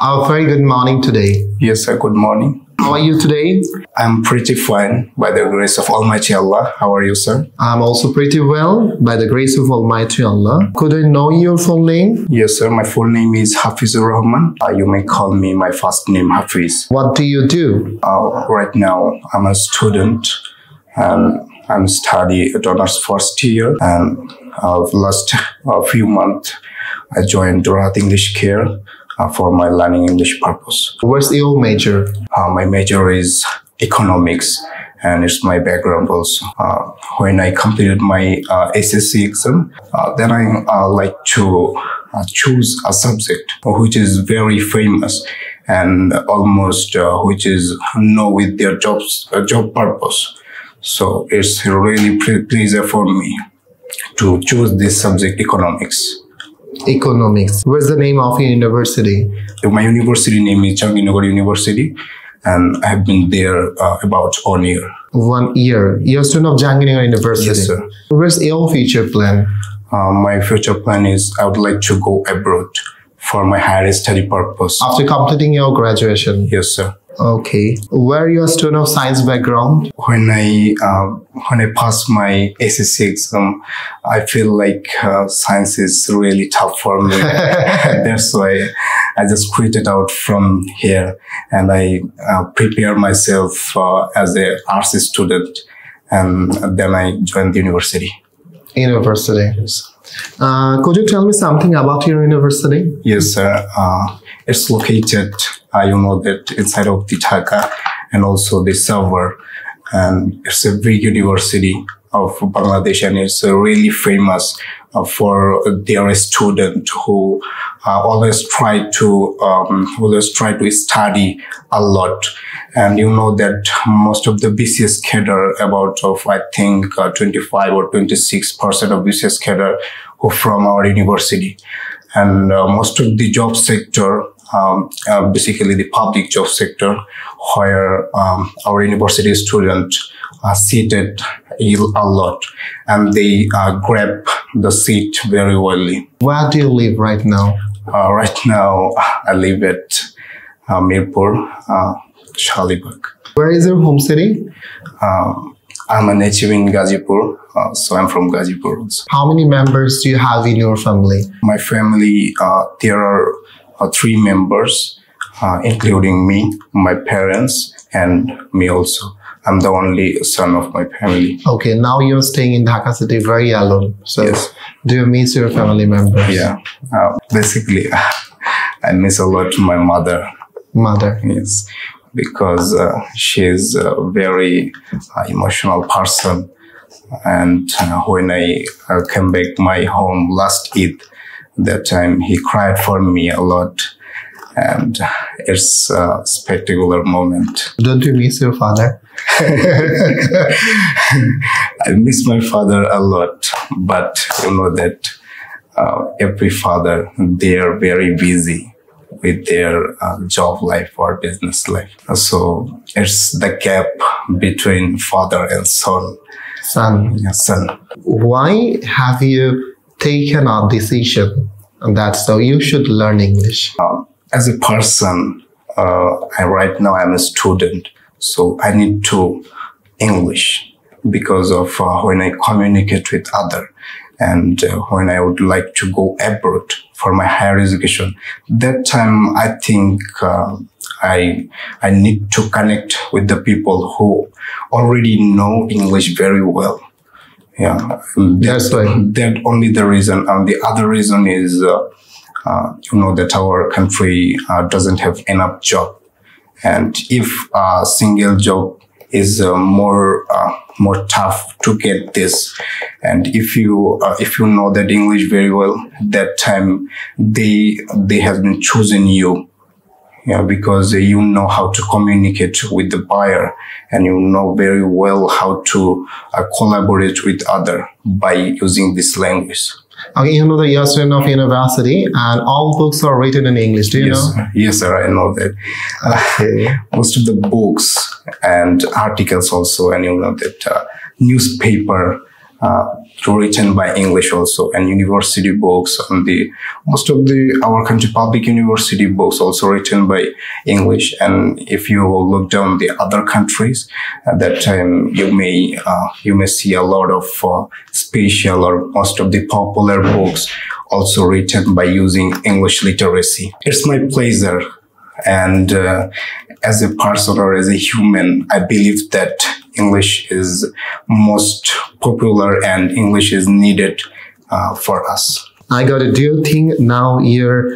A very good morning today. Yes, sir. Good morning. How are you today? I'm pretty fine by the grace of Almighty Allah. How are you, sir? I'm also pretty well by the grace of Almighty Allah. Could I know your full name? Yes, sir. My full name is Hafizur Rahman. You may call me my first name Hafiz. What do you do? Right now, I'm a student and I'm studying at honors first year. And last few months, I joined Rahat English Care for my learning English purpose. What's your major? My major is economics, and it's my background also. When I completed my SSC exam, then I like to choose a subject which is very famous and almost which is known with their job purpose. So it's really pleasure for me to choose this subject, economics. Economics. What's the name of your university? My university name is Changi University, and I have been there about 1 year. 1 year. You're a student of Janginagar University? Yes, sir. What's your future plan? My future plan is I would like to go abroad for my higher study purpose. After completing your graduation? Yes, sir. Okay. Were you a student of science background? When I passed my SSC exam, I feel like science is really tough for me. That's why I just quit it out from here, and I prepare myself as an arts student, and then I joined the university. University. Yes. Could you tell me something about your university? Yes, sir. It's located, you know, that inside of the Dhaka and also the server. And it's a big university of Bangladesh, and it's really famous for their students who always try to study a lot. And you know that most of the BCS cadre, about I think 25 or 26% of BCS cadre who from our university. And most of the job sector, basically the public job sector, where our university students are seated a lot, and they grab the seat very well. Where do you live right now? Right now, I live at Mirpur, Shalibag. Where is your home city? I'm a native in Gazipur, so I'm from Gazipur also. How many members do you have in your family? My family, there are 3 members, including me, my parents, and me also. I'm the only son of my family. Okay, now you're staying in Dhaka city very alone. So yes. Do you miss your family members? Yeah, basically, I miss a lot my mother. Mother? Yes, because she's a very emotional person. And when I came back my home last Eid, that time he cried for me a lot. And it's a spectacular moment. Don't you miss your father? I miss my father a lot, but you know that every father, they are very busy with their job life or business life. So it's the gap between father and son. Son. Yeah, son. Why have you taken a decision that so you should learn English? As a person, right now I'm a student, so I need to English because of when I communicate with other, and when I would like to go abroad for my higher education. That time I think I need to connect with the people who already know English very well. Yeah, that's right. That only the reason. And the other reason is, you know, that our country doesn't have enough job. And if a single job is more tough to get this, and if you know that English very well, that time they have been choosing you. Yeah, because you know how to communicate with the buyer, and you know very well how to collaborate with other by using this language. Okay, you know that you're a student of university and all books are written in English, do you know? Yes, sir, I know that. Okay. Most of the books and articles also, and you know that newspaper, written by English also, and university books, and the most of the our country public university books also written by English. And if you look down the other countries, at that time you may see a lot of special or most of the popular books also written by using English literacy. It's my pleasure, and as a person or as a human, I believe that English is most popular and English is needed for us. I got it. Do you think now you're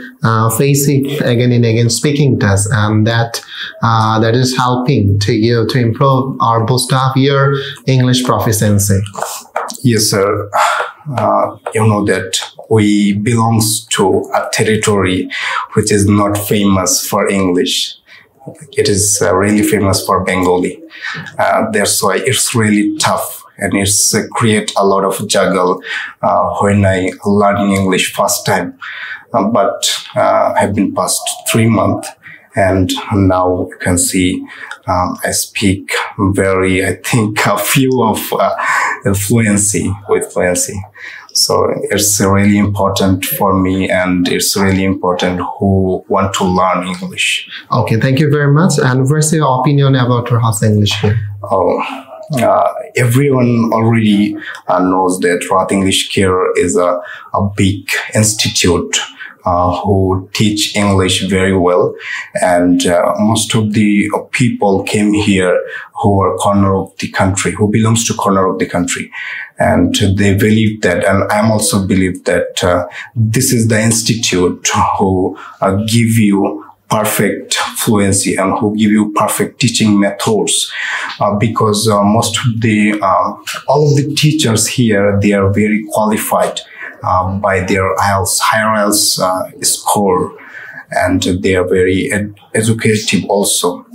facing again and again speaking tests, and that is helping to you to improve or boost up your English proficiency? Yes, sir. You know that we belongs to a territory which is not famous for English. It is really famous for Bengali. That's why it's really tough, and it's create a lot of juggle when I learning English first time. But I've been past 3 months, and now you can see I speak I think a few of fluency. So it's really important for me, and it's really important who want to learn English. Okay, thank you very much. And what's your opinion about Rahat's English here? Everyone already knows that Rahat English Care is a big institute who teach English very well, and most of the people came here who are corner of the country, who belongs to corner of the country, and they believe that, and I also believe that this is the institute who give you perfect fluency and who give you perfect teaching methods, because most of the all of the teachers here, they are very qualified by their IELTS, higher IELTS score, and they are very educative also.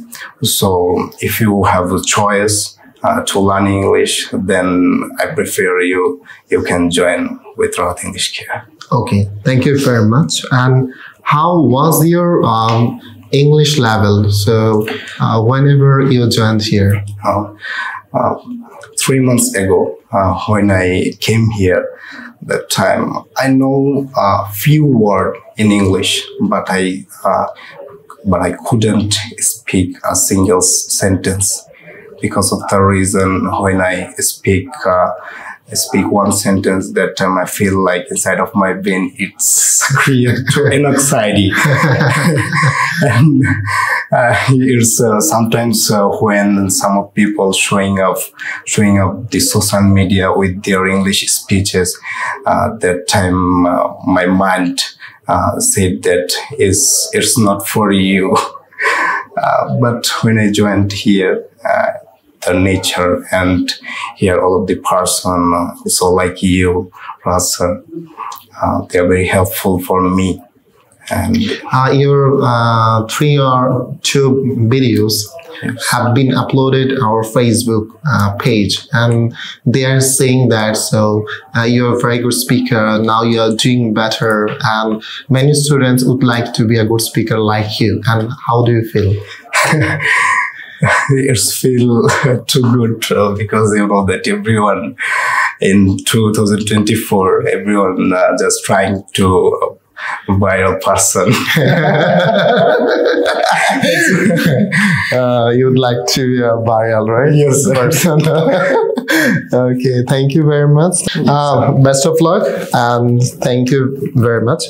So if you have a choice to learn English, then I prefer you can join with Rahat English Care. Okay, thank you very much. And how was your English level? So whenever you joined here? 3 months ago, when I came here, that time I know a few words in English, but I couldn't speak a single sentence. Because of the reason, when I speak one sentence, that time I feel like inside of my brain it's create an anxiety. And it's sometimes when some of people showing up the social media with their English speeches, that time my mind said that it's not for you. But when I joined here, the nature and here all of the person, so like you, Russell, they are very helpful for me. And your 3 or 2 videos have been uploaded our Facebook page, and they are saying that you're a very good speaker, now you are doing better, and many students would like to be a good speaker like you. And how do you feel? It's feel too good because you know that everyone in 2024, everyone just trying to viral person. You'd like to be a viral, right? Yes, person. Okay, thank you very much. Best of luck, and thank you very much.